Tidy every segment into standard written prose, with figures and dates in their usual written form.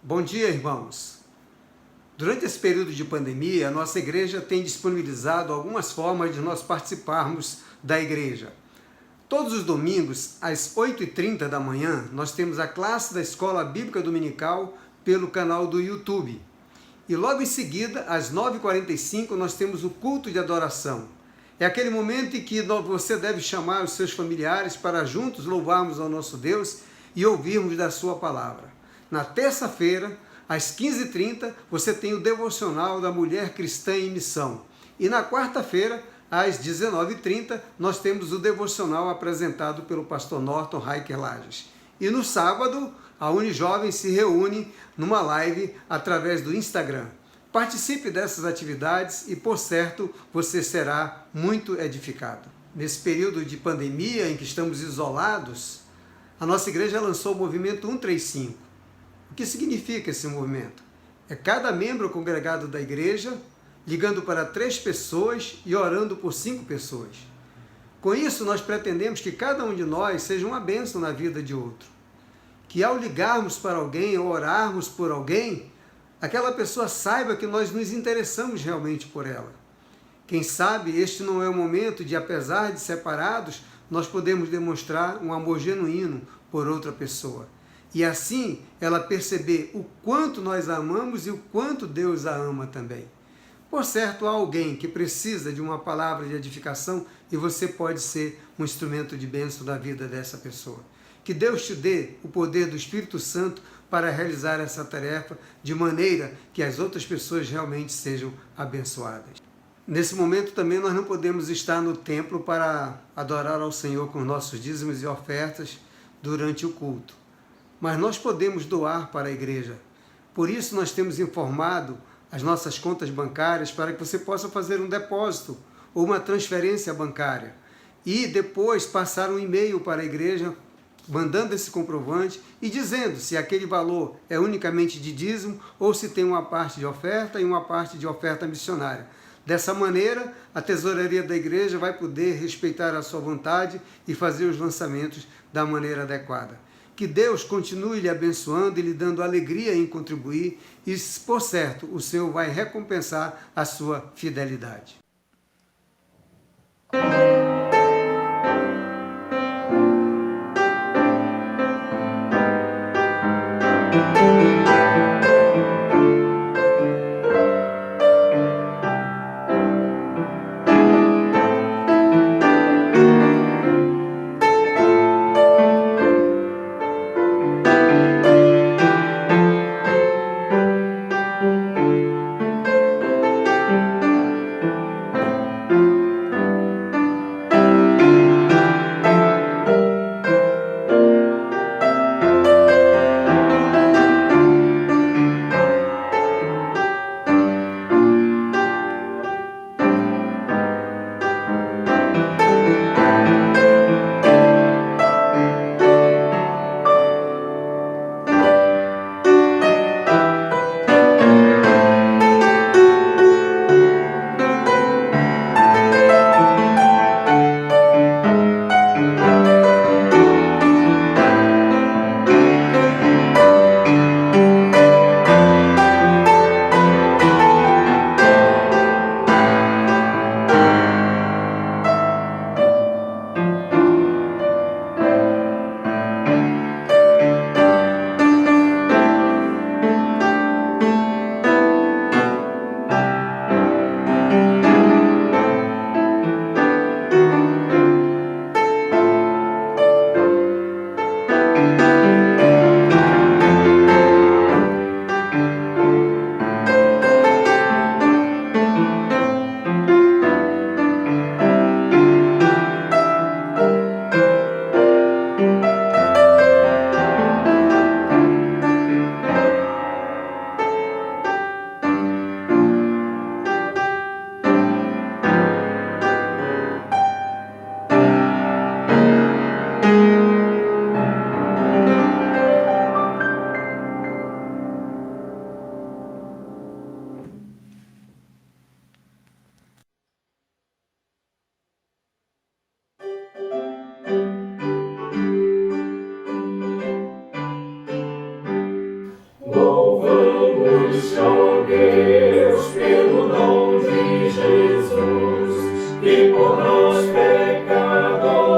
Bom dia, irmãos. Durante esse período de pandemia, a nossa igreja tem disponibilizado algumas formas de nós participarmos da igreja. Todos os domingos, às 8h30 da manhã, nós temos a classe da Escola Bíblica Dominical pelo canal do YouTube. E logo em seguida, às 9h45, nós temos o culto de adoração. É aquele momento em que você deve chamar os seus familiares para juntos louvarmos ao nosso Deus e ouvirmos da sua palavra. Na terça-feira, às 15h30, você tem o devocional da Mulher Cristã em Missão. E na quarta-feira, às 19h30, nós temos o devocional apresentado pelo pastor Norton Raiker Lages. E no sábado, a Unijovem se reúne numa live através do Instagram. Participe dessas atividades e, por certo, você será muito edificado. Nesse período de pandemia em que estamos isolados, a nossa igreja lançou o movimento 135. O que significa esse movimento? É cada membro congregado da igreja ligando para 3 pessoas e orando por 5 pessoas. Com isso, nós pretendemos que cada um de nós seja uma bênção na vida de outro. Que ao ligarmos para alguém ou orarmos por alguém, aquela pessoa saiba que nós nos interessamos realmente por ela. Quem sabe este não é o momento de, apesar de separados, nós podemos demonstrar um amor genuíno por outra pessoa. E assim ela perceber o quanto nós a amamos e o quanto Deus a ama também. Por certo, há alguém que precisa de uma palavra de edificação e você pode ser um instrumento de bênção na vida dessa pessoa. Que Deus te dê o poder do Espírito Santo para realizar essa tarefa de maneira que as outras pessoas realmente sejam abençoadas. Nesse momento também nós não podemos estar no templo para adorar ao Senhor com nossos dízimos e ofertas durante o culto. Mas nós podemos doar para a igreja. Por isso nós temos informado as nossas contas bancárias para que você possa fazer um depósito ou uma transferência bancária. E depois passar um e-mail para a igreja, mandando esse comprovante e dizendo se aquele valor é unicamente de dízimo ou se tem uma parte de oferta e uma parte de oferta missionária. Dessa maneira, a tesouraria da igreja vai poder respeitar a sua vontade e fazer os lançamentos da maneira adequada. Que Deus continue lhe abençoando e lhe dando alegria em contribuir e, por certo, o Senhor vai recompensar a sua fidelidade. ó Deus, pelo dom de Jesus, que por nós pecadores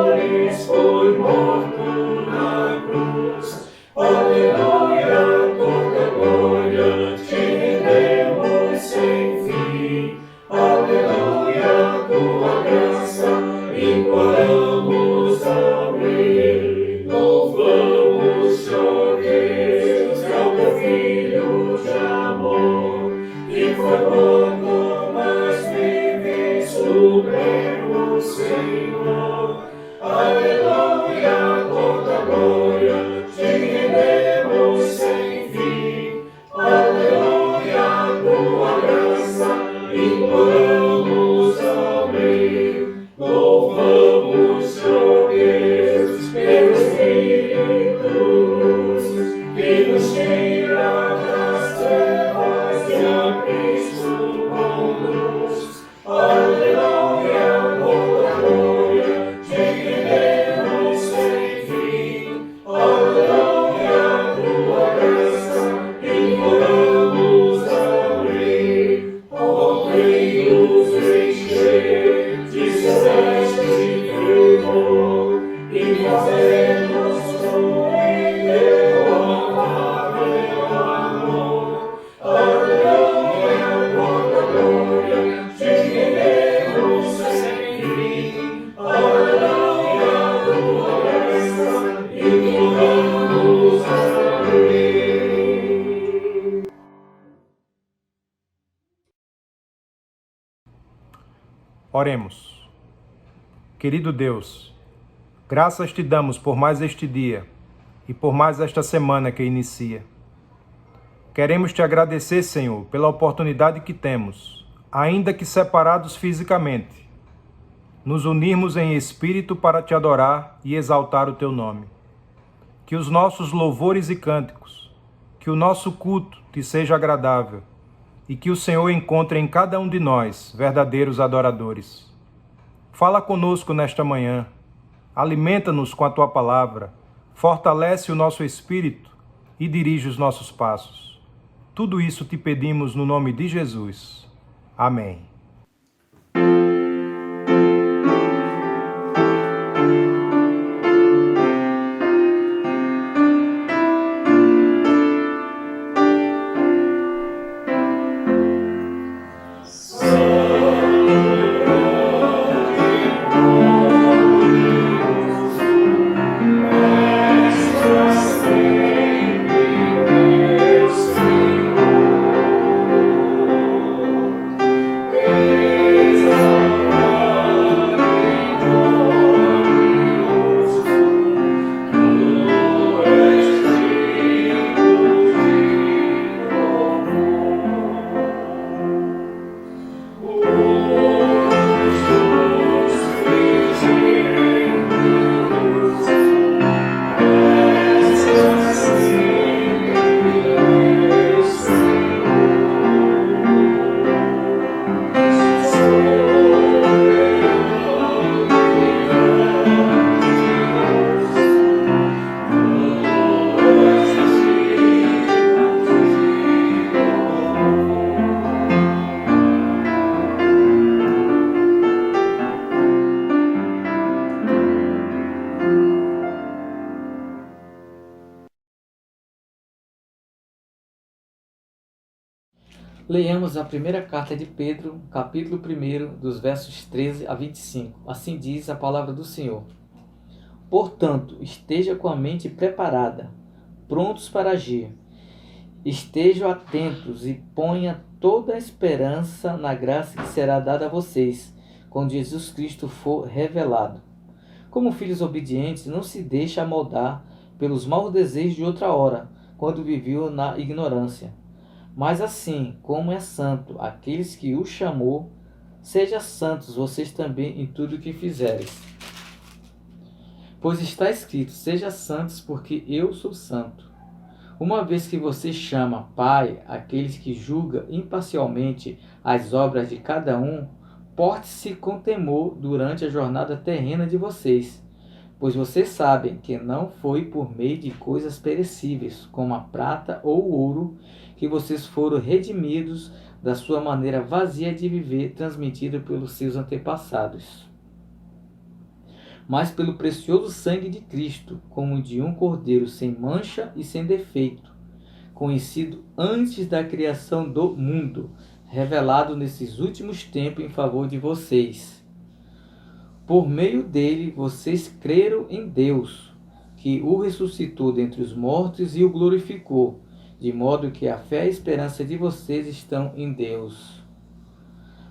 foi morto na cruz. Aleluia, toda glória te rendemos sem fim. Aleluia, tua graça imploramos, amém. Louvamos, ó Deus, ao teu Filho de amor, que foi morto, mas vive, supremo Senhor. Aleluia, toda glória te rendemos sem fim. Aleluia, tua graça imploramos, amém. Louvamos, ó Deus, pelo Espírito luz, que nos tira das trevas e a Cristo conduz. Aleluia, toda glória te rendemos sem fim. Aleluia, tua graça imploramos, amém. Ó, vem nos encher de celeste fervor e fazer-nos fluir teu amável amor. Aleluia, toda glória te rendemos sem fim. Aleluia, tua graça imploramos, amém. Oremos. Querido Deus, graças te damos por mais este dia e por mais esta semana que inicia. Queremos te agradecer, Senhor, pela oportunidade que temos, ainda que separados fisicamente, nos unirmos em espírito para te adorar e exaltar o teu nome. Que os nossos louvores e cânticos, que o nosso culto te seja agradável e que o Senhor encontre em cada um de nós verdadeiros adoradores. Fala conosco nesta manhã, alimenta-nos com a tua palavra, fortalece o nosso espírito e dirige os nossos passos. Tudo isso te pedimos no nome de Jesus. Amém. Leiamos a primeira carta de Pedro, capítulo 1, dos versos 13 a 25. Assim diz a palavra do Senhor. Portanto, esteja com a mente preparada, prontos para agir. Estejam atentos e ponha toda a esperança na graça que será dada a vocês, quando Jesus Cristo for revelado. Como filhos obedientes, não se deixe amoldar pelos maus desejos de outra hora, quando viveu na ignorância. Mas assim como é santo aqueles que o chamou, sejam santos vocês também em tudo o que fizeres. Pois está escrito, sejam santos porque eu sou santo. Uma vez que você chama Pai aqueles que julga imparcialmente as obras de cada um, porte-se com temor durante a jornada terrena de vocês, Pois vocês sabem que não foi por meio de coisas perecíveis, como a prata ou o ouro, que vocês foram redimidos da sua maneira vazia de viver, transmitida pelos seus antepassados, mas pelo precioso sangue de Cristo, como de um cordeiro sem mancha e sem defeito, conhecido antes da criação do mundo, revelado nesses últimos tempos em favor de vocês. Por meio dele, vocês creram em Deus, que o ressuscitou dentre os mortos e o glorificou, de modo que a fé e a esperança de vocês estão em Deus.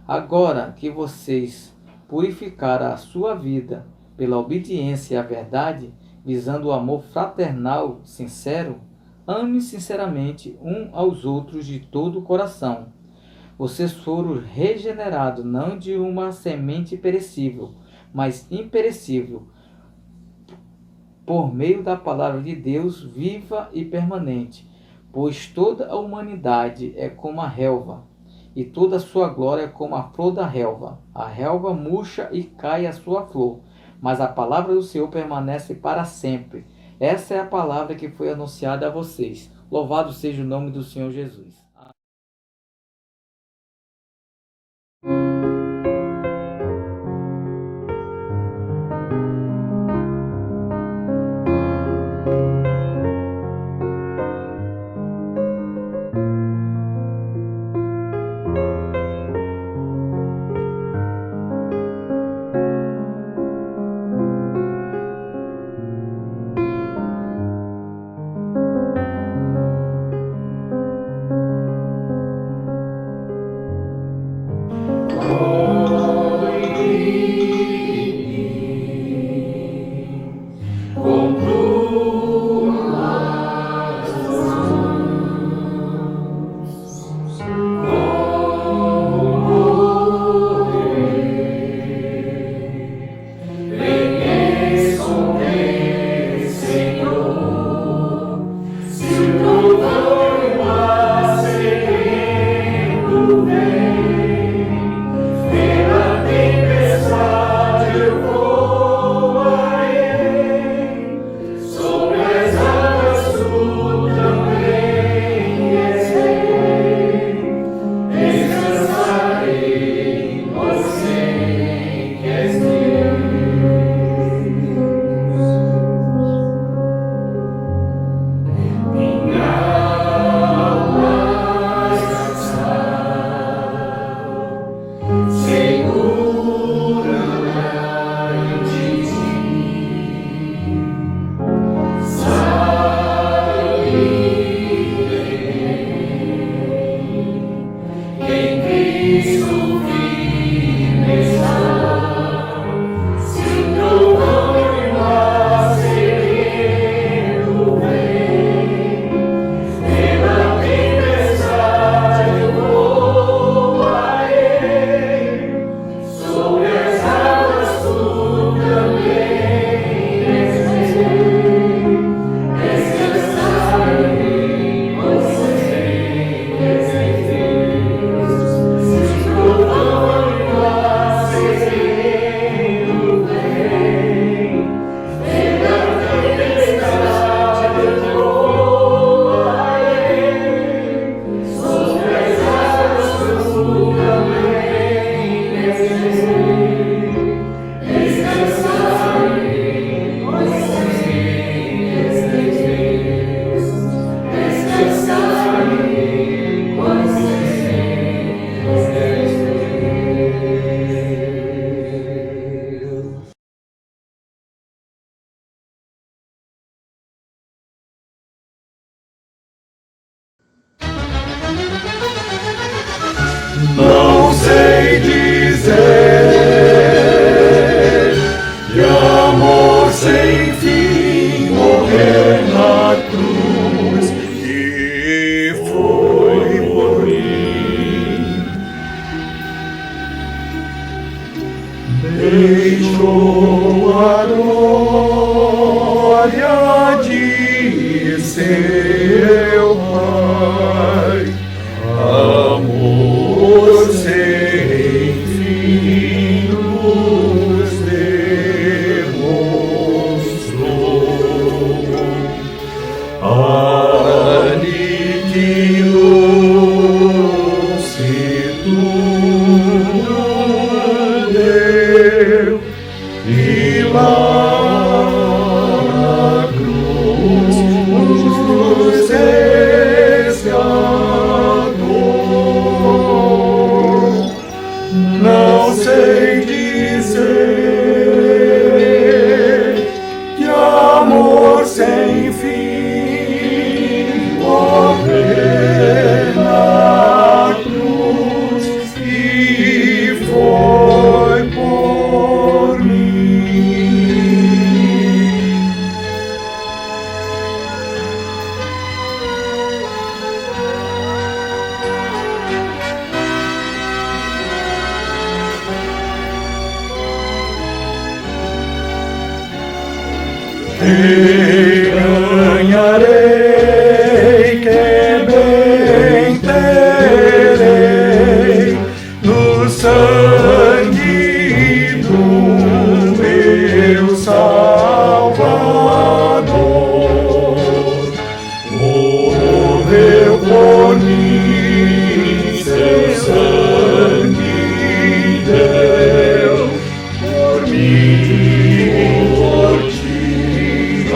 Agora que vocês purificaram a sua vida pela obediência à verdade, visando o amor fraternal sincero, amem sinceramente um aos outros de todo o coração. Vocês foram regenerados não de uma semente perecível, mas imperecível, por meio da palavra de Deus viva e permanente. Pois toda a humanidade é como a relva, e toda a sua glória é como a flor da relva. A relva murcha e cai a sua flor, mas a palavra do Senhor permanece para sempre. Essa é a palavra que foi anunciada a vocês. Louvado seja o nome do Senhor Jesus. Não sei dizer que amor sem fim morrer na cruz que foi por mim. Deixou a glória de seu Pai, amor sem fim nos demonstrou. e ganharei, que bem terei no sangue do meu Salvador. Morreu por mim, seu sangue deu por mim, por ti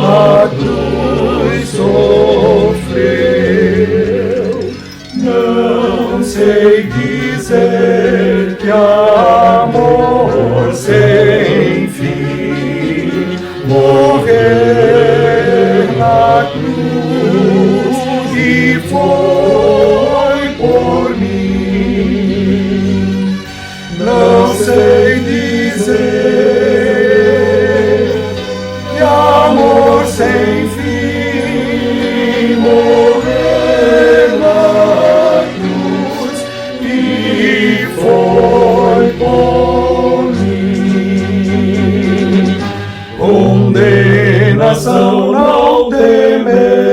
a cruz sofreu. Não sei dizer que amor sem fim, morrer na cruz e foi por mim. Não sei dizer que amor sem fim, morrer na cruz e foi por mim. Condenação não temerei.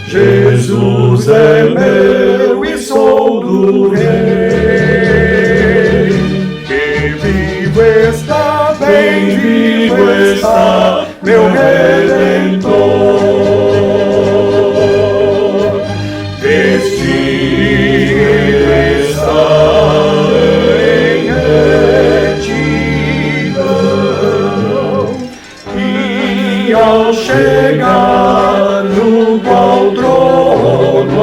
Jesus é meu e sou do Rei. Que vivo está, bem vivo está, meu Redentor. Vestido está em retidão, e ao chegar no qual trono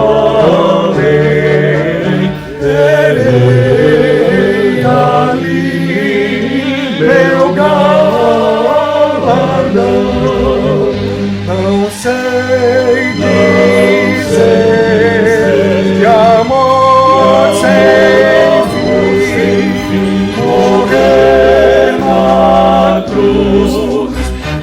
além, terei ali meu galardão. Não sei dizer que amor sem fim, morrer na cruz,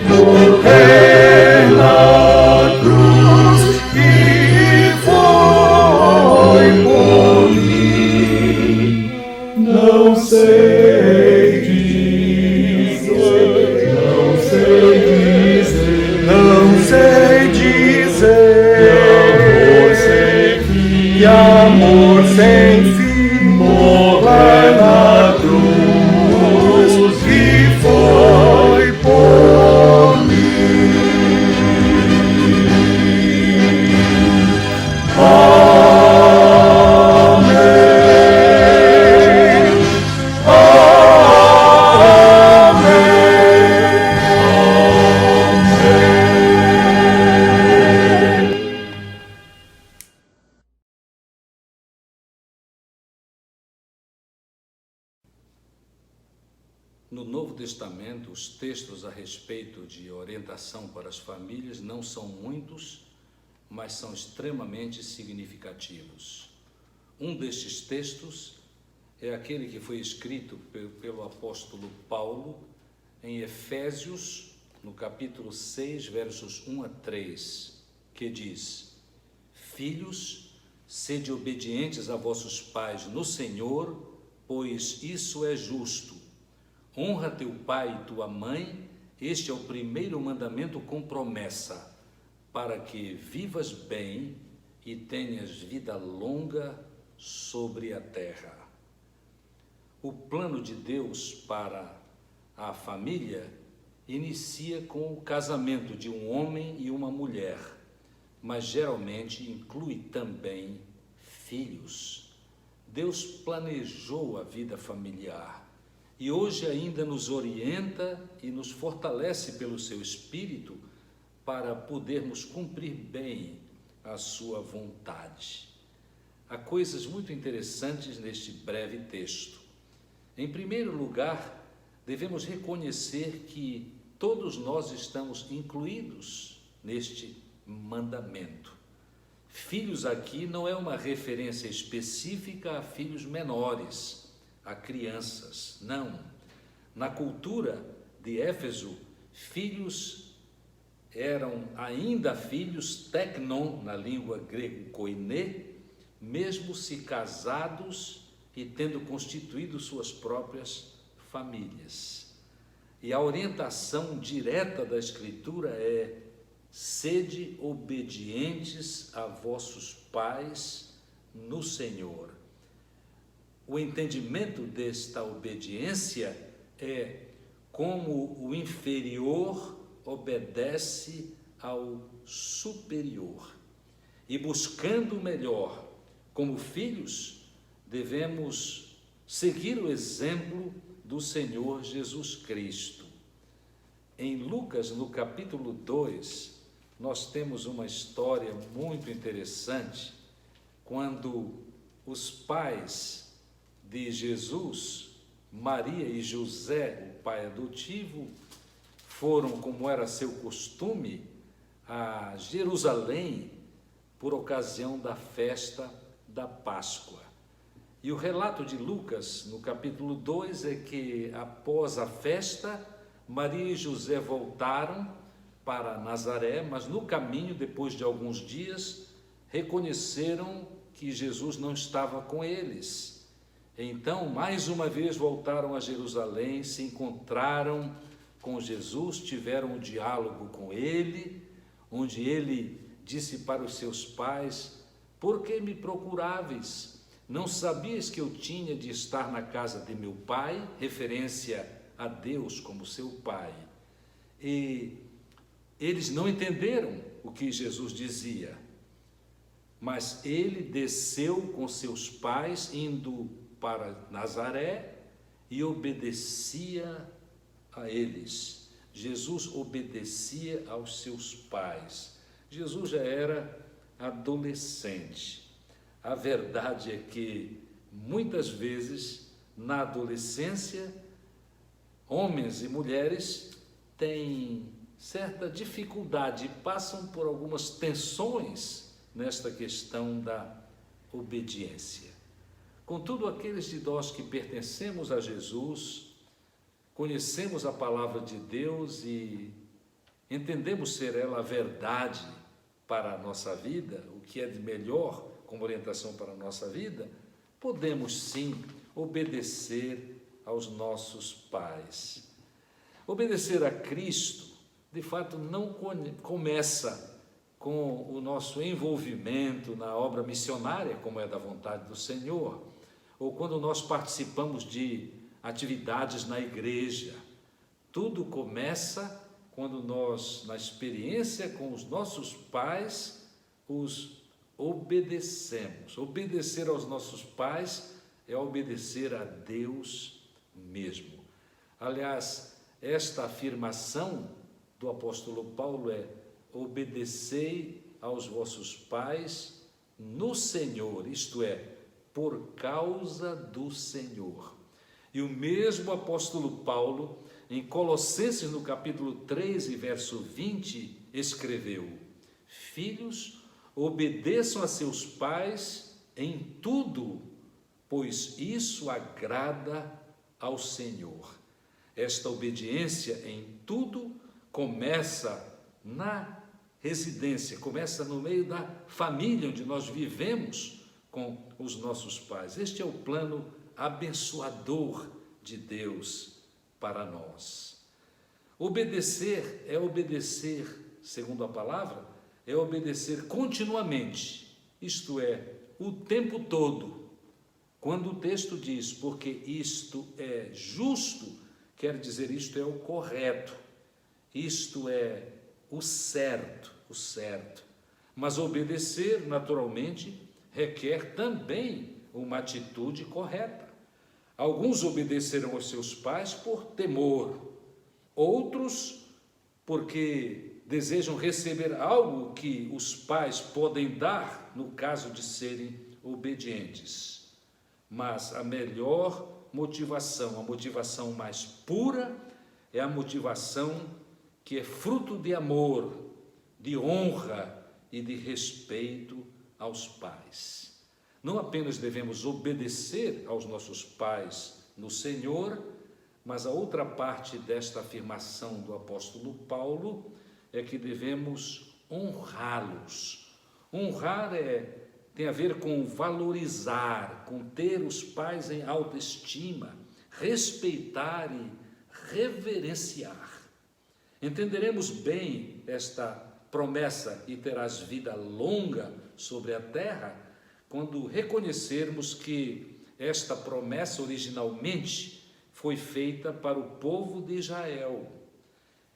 morrer na cruz e foi por mim. Não sei dizer, não sei dizer, não sei dizer que amor sem fim, morrer na cruz e foi por mim. Amém. No Novo Testamento, os textos a respeito de orientação para as famílias não são muitos, mas são extremamente significativos. Um destes textos é aquele que foi escrito pelo apóstolo Paulo em Efésios, no capítulo 6, versos 1 a 3, que diz: Filhos, sede obedientes a vossos pais no Senhor, pois isso é justo. Honra teu pai e tua mãe, este é o primeiro mandamento com promessa, para que vivas bem e tenhas vida longa sobre a terra. O plano de Deus para a família inicia com o casamento de um homem e uma mulher, mas geralmente inclui também filhos. Deus planejou a vida familiar e hoje ainda nos orienta e nos fortalece pelo seu Espírito para podermos cumprir bem a sua vontade. Há coisas muito interessantes neste breve texto. Em primeiro lugar, devemos reconhecer que todos nós estamos incluídos neste mandamento. Filhos aqui não é uma referência específica a filhos menores, a crianças, não. Na cultura de Éfeso, filhos eram ainda filhos, teknon, na língua grega koiné, mesmo se casados e tendo constituído suas próprias famílias. E a orientação direta da Escritura é: sede obedientes a vossos pais no Senhor. O entendimento desta obediência é como o inferior obedece ao superior. E buscando o melhor, como filhos, devemos seguir o exemplo do Senhor Jesus Cristo. Em Lucas, no capítulo 2, nós temos uma história muito interessante, quando os pais de Jesus, Maria e José, o pai adotivo, foram, como era seu costume, a Jerusalém por ocasião da festa da Páscoa. E o relato de Lucas, no capítulo 2, é que após a festa, Maria e José voltaram para Nazaré, mas no caminho, depois de alguns dias, reconheceram que Jesus não estava com eles. Então, mais uma vez voltaram a Jerusalém, se encontraram com Jesus, tiveram um diálogo com ele, onde ele disse para os seus pais: por que me procuráveis? Não sabias que eu tinha de estar na casa de meu pai? Referência a Deus como seu pai. E eles não entenderam o que Jesus dizia, mas ele desceu com seus pais, indo para Nazaré, e obedecia a eles. Jesus obedecia aos seus pais. Jesus já era adolescente. A verdade é que, muitas vezes, na adolescência, homens e mulheres têm certa dificuldade, passam por algumas tensões nesta questão da obediência. Contudo, aqueles de nós que pertencemos a Jesus, conhecemos a palavra de Deus e entendemos ser ela a verdade para a nossa vida, o que é de melhor como orientação para a nossa vida, podemos sim obedecer aos nossos pais. Obedecer a Cristo, de fato, não começa com o nosso envolvimento na obra missionária, como é da vontade do Senhor, ou quando nós participamos de atividades na igreja. Tudo começa quando nós, na experiência com os nossos pais, os obedecemos. Obedecer aos nossos pais é obedecer a Deus mesmo. Aliás, esta afirmação do apóstolo Paulo é: obedecei aos vossos pais no Senhor, isto é, por causa do Senhor. E o mesmo apóstolo Paulo, em Colossenses, no capítulo 3, verso 20, escreveu: filhos, obedeçam a seus pais em tudo, pois isso agrada ao Senhor. Esta obediência em tudo começa na residência, começa no meio da família onde nós vivemos com os nossos pais. Este é o plano abençoador de Deus para nós. Obedecer é obedecer, segundo a palavra, é obedecer continuamente, isto é, o tempo todo. Quando o texto diz, porque isto é justo, quer dizer, isto é o correto, isto é o certo. Mas obedecer, naturalmente, requer também uma atitude correta. Alguns obedeceram aos seus pais por temor, outros porque desejam receber algo que os pais podem dar no caso de serem obedientes. Mas a melhor motivação, a motivação mais pura, é a motivação que é fruto de amor, de honra e de respeito aos pais. Não apenas devemos obedecer aos nossos pais no Senhor, mas a outra parte desta afirmação do apóstolo Paulo é que devemos honrá-los. Honrar tem a ver com valorizar, com ter os pais em alta estima, respeitar e reverenciar. Entenderemos bem esta promessa e terás vida longa sobre a terra quando reconhecermos que esta promessa originalmente foi feita para o povo de Israel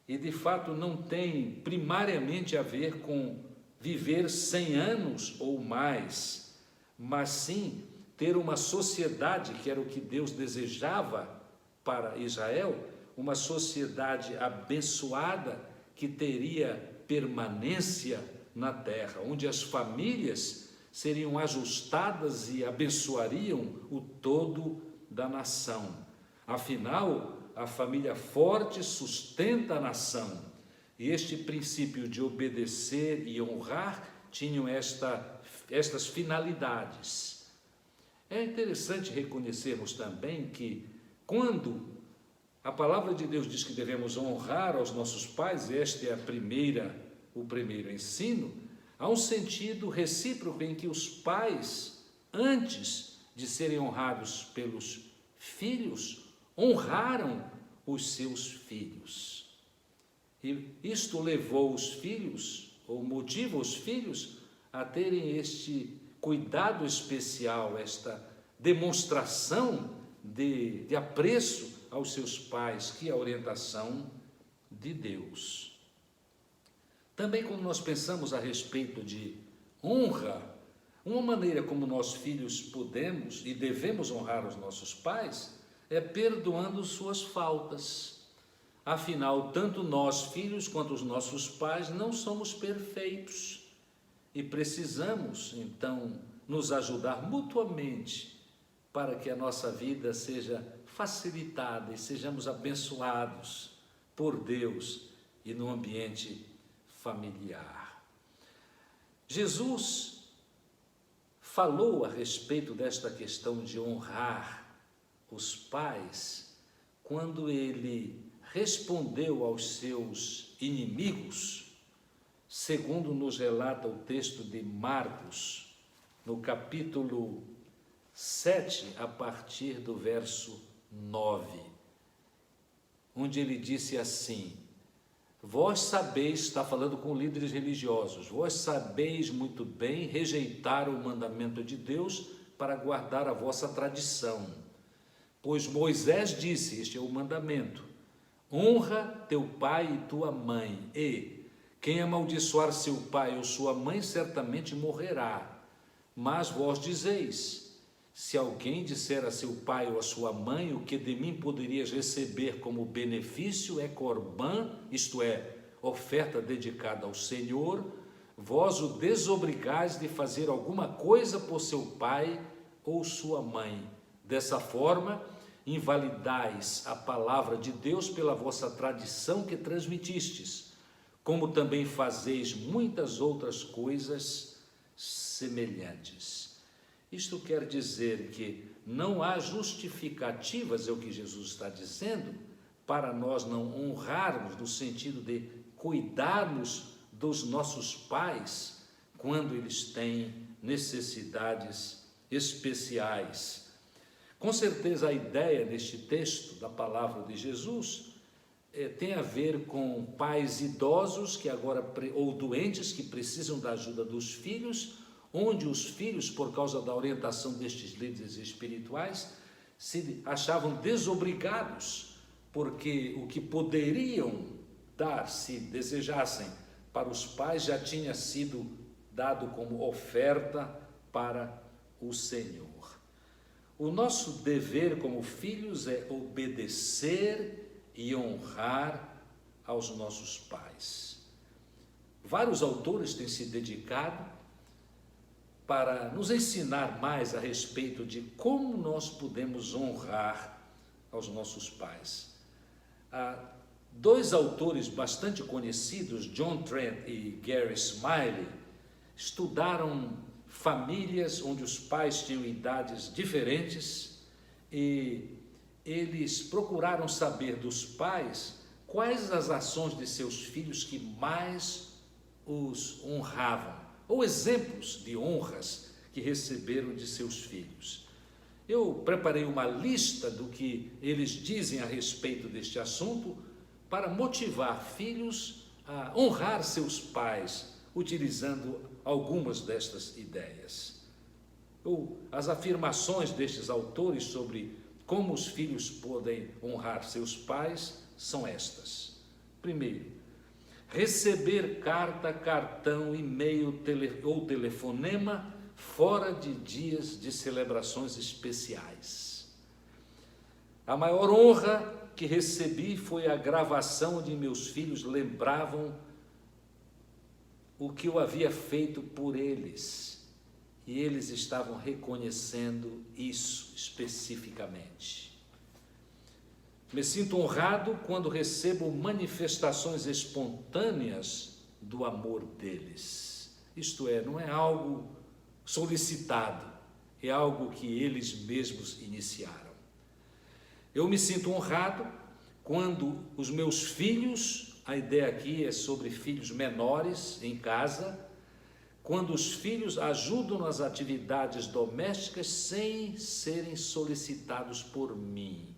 e de fato não tem primariamente a ver com viver 100 anos ou mais, mas sim ter uma sociedade, que era o que Deus desejava para Israel, uma sociedade abençoada que teria permanência na terra, onde as famílias seriam ajustadas e abençoariam o todo da nação. Afinal, a família forte sustenta a nação, e este princípio de obedecer e honrar tinham estas finalidades. É interessante reconhecermos também que, quando a palavra de Deus diz que devemos honrar aos nossos pais, este é o primeiro ensino, há um sentido recíproco em que os pais, antes de serem honrados pelos filhos, honraram os seus filhos. E isto levou os filhos, ou motiva os filhos, a terem este cuidado especial, esta demonstração de apreço aos seus pais, que é a orientação de Deus. Também quando nós pensamos a respeito de honra, uma maneira como nós filhos podemos e devemos honrar os nossos pais é perdoando suas faltas. Afinal, tanto nós filhos quanto os nossos pais não somos perfeitos e precisamos então nos ajudar mutuamente para que a nossa vida seja facilitada e sejamos abençoados por Deus e no ambiente familiar. Jesus falou a respeito desta questão de honrar os pais quando ele respondeu aos seus inimigos, segundo nos relata o texto de Marcos, no capítulo 7, a partir do verso 9, onde ele disse assim: vós sabeis, está falando com líderes religiosos, vós sabeis muito bem rejeitar o mandamento de Deus para guardar a vossa tradição. Pois Moisés disse, este é o mandamento, honra teu pai e tua mãe, e quem amaldiçoar seu pai ou sua mãe certamente morrerá. Mas vós dizeis, se alguém disser a seu pai ou a sua mãe, o que de mim poderias receber como benefício é corbã, isto é, oferta dedicada ao Senhor, vós o desobrigais de fazer alguma coisa por seu pai ou sua mãe. Dessa forma, invalidais a palavra de Deus pela vossa tradição que transmitistes, como também fazeis muitas outras coisas semelhantes. Isto quer dizer que não há justificativas, é o que Jesus está dizendo, para nós não honrarmos, no sentido de cuidarmos dos nossos pais quando eles têm necessidades especiais. Com certeza a ideia neste texto da palavra de Jesus tem a ver com pais idosos que agora, ou doentes que precisam da ajuda dos filhos, onde os filhos, por causa da orientação destes líderes espirituais, se achavam desobrigados, porque o que poderiam dar, se desejassem, para os pais já tinha sido dado como oferta para o Senhor. O nosso dever como filhos é obedecer e honrar aos nossos pais. Vários autores têm se dedicado para nos ensinar mais a respeito de como nós podemos honrar aos nossos pais. Há dois autores bastante conhecidos, John Trent e Gary Smiley, estudaram famílias onde os pais tinham idades diferentes e eles procuraram saber dos pais quais as ações de seus filhos que mais os honravam, ou exemplos de honras que receberam de seus filhos. Eu preparei uma lista do que eles dizem a respeito deste assunto para motivar filhos a honrar seus pais, utilizando algumas destas ideias. As afirmações destes autores sobre como os filhos podem honrar seus pais são estas. Primeiro, receber carta, cartão, e-mail ou telefonema fora de dias de celebrações especiais. A maior honra que recebi foi a gravação onde meus filhos lembravam o que eu havia feito por eles, e eles estavam reconhecendo isso especificamente. Me sinto honrado quando recebo manifestações espontâneas do amor deles. Isto é, não é algo solicitado, é algo que eles mesmos iniciaram. Eu me sinto honrado quando os meus filhos, a ideia aqui é sobre filhos menores em casa, quando os filhos ajudam nas atividades domésticas sem serem solicitados por mim.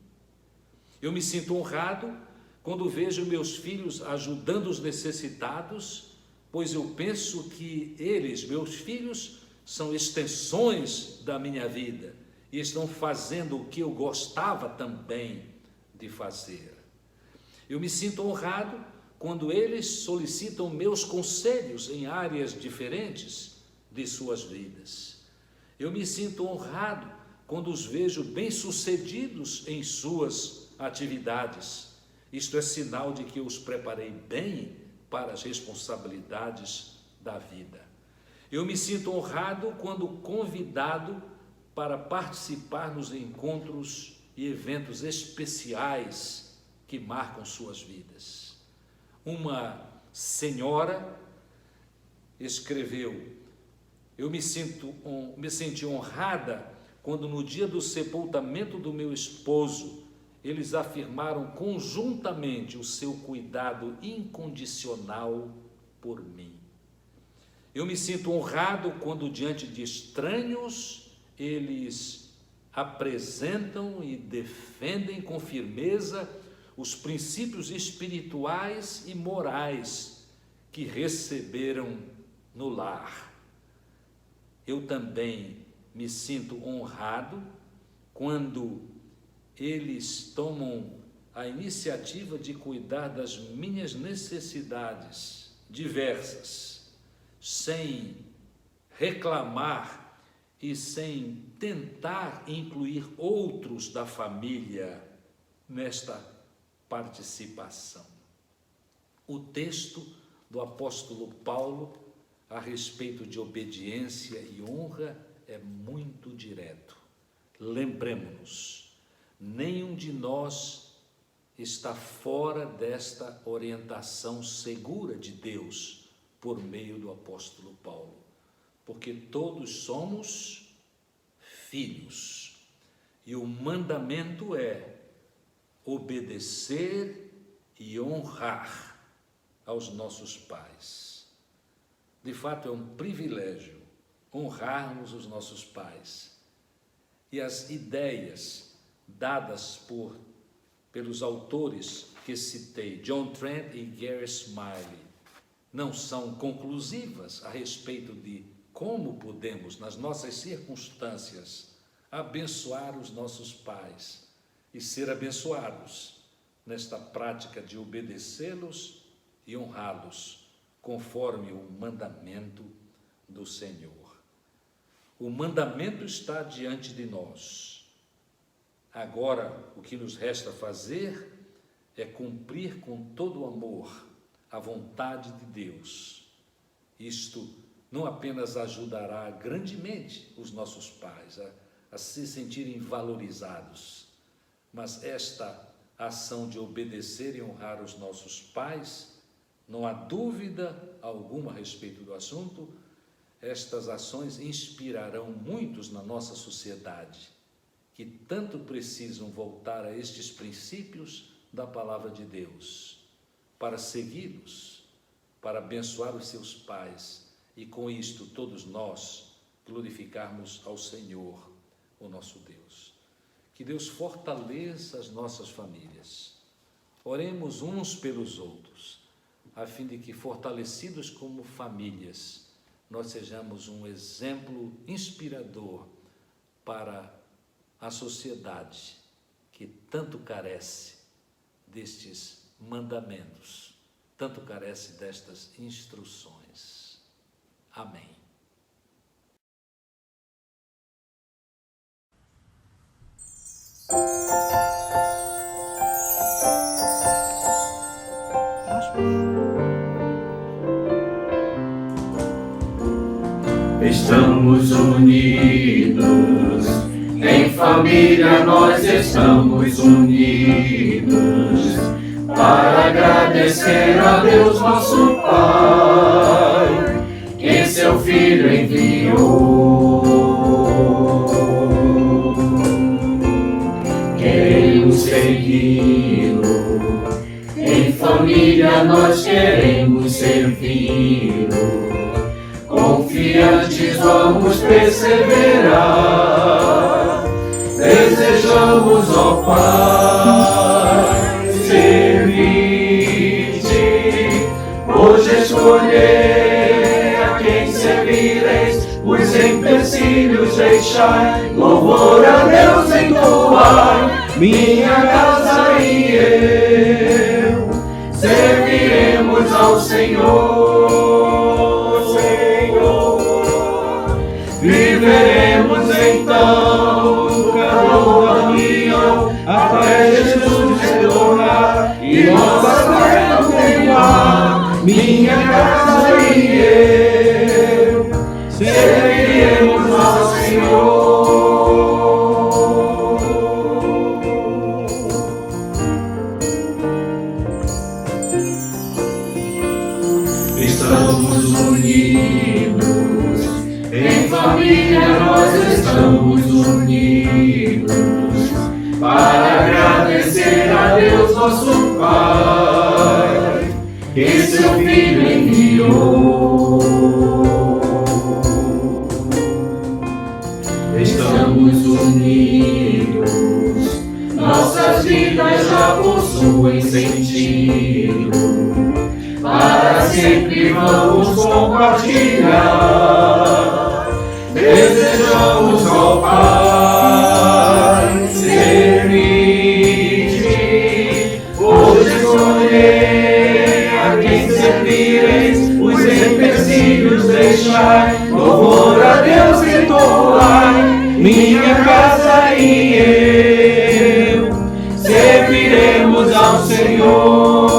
Eu me sinto honrado quando vejo meus filhos ajudando os necessitados, pois eu penso que eles, meus filhos, são extensões da minha vida e estão fazendo o que eu gostava também de fazer. Eu me sinto honrado quando eles solicitam meus conselhos em áreas diferentes de suas vidas. Eu me sinto honrado quando os vejo bem-sucedidos em suas atividades. Isto é sinal de que eu os preparei bem para as responsabilidades da vida. Eu me sinto honrado quando convidado para participar nos encontros e eventos especiais que marcam suas vidas. Uma senhora escreveu: eu me senti honrada quando no dia do sepultamento do meu esposo, eles afirmaram conjuntamente o seu cuidado incondicional por mim. Eu me sinto honrado quando diante de estranhos eles apresentam e defendem com firmeza os princípios espirituais e morais que receberam no lar. Eu também me sinto honrado quando eles tomam a iniciativa de cuidar das minhas necessidades diversas, sem reclamar e sem tentar incluir outros da família nesta participação. O texto do apóstolo Paulo a respeito de obediência e honra é muito direto. Lembremos-nos, nenhum de nós está fora desta orientação segura de Deus por meio do apóstolo Paulo, porque todos somos filhos e o mandamento é obedecer e honrar aos nossos pais. De fato, é um privilégio honrarmos os nossos pais. E as ideias dadas pelos autores que citei, John Trent e Gary Smiley, não são conclusivas a respeito de como podemos, nas nossas circunstâncias, abençoar os nossos pais e ser abençoados nesta prática de obedecê-los e honrá-los, conforme o mandamento do Senhor. O mandamento está diante de nós. Agora, o que nos resta fazer é cumprir com todo o amor a vontade de Deus. Isto não apenas ajudará grandemente os nossos pais a se sentirem valorizados, mas esta ação de obedecer e honrar os nossos pais, não há dúvida alguma a respeito do assunto, estas ações inspirarão muitos na nossa sociedade, que tanto precisam voltar a estes princípios da palavra de Deus, para segui-los, para abençoar os seus pais, e com isto todos nós glorificarmos ao Senhor, o nosso Deus. Que Deus fortaleça as nossas famílias. Oremos uns pelos outros, a fim de que, fortalecidos como famílias, nós sejamos um exemplo inspirador para a sociedade que tanto carece destes mandamentos, tanto carece destas instruções. Amém. Estamos unidos, em família nós estamos unidos, para agradecer a Deus nosso Pai, que seu Filho enviou. Queremos segui-lo, em família nós queremos servi-lo. Confiantes vamos perseverar, desejamos, ó Pai, servir-te. Hoje escolher a quem servireis, os empecilhos deixai, louvor a Deus entoai, minha casa e eu serviremos ao Senhor. Viveremos então no calor da união, até Jesus retornar e nossa fé continuar. Minha casa e eu serviremos ao Senhor. Estamos unidos, em família nós estamos unidos, para agradecer a Deus nosso Pai, que seu Filho enviou. Estamos unidos, nossas vidas já possuem sentido, para sempre vamos compartilhar. Desejamos, ó Pai, servir-te. Hoje escolher a quem servireis, os empecilhos deixai, louvor a Deus entoai, minha casa e eu serviremos ao Senhor.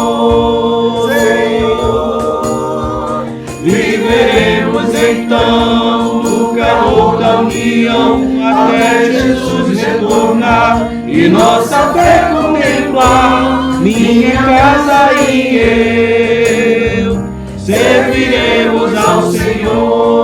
Viveremos então no calor da união, até Jesus retornar e nossa fé contemplar. Minha casa e eu serviremos ao Senhor.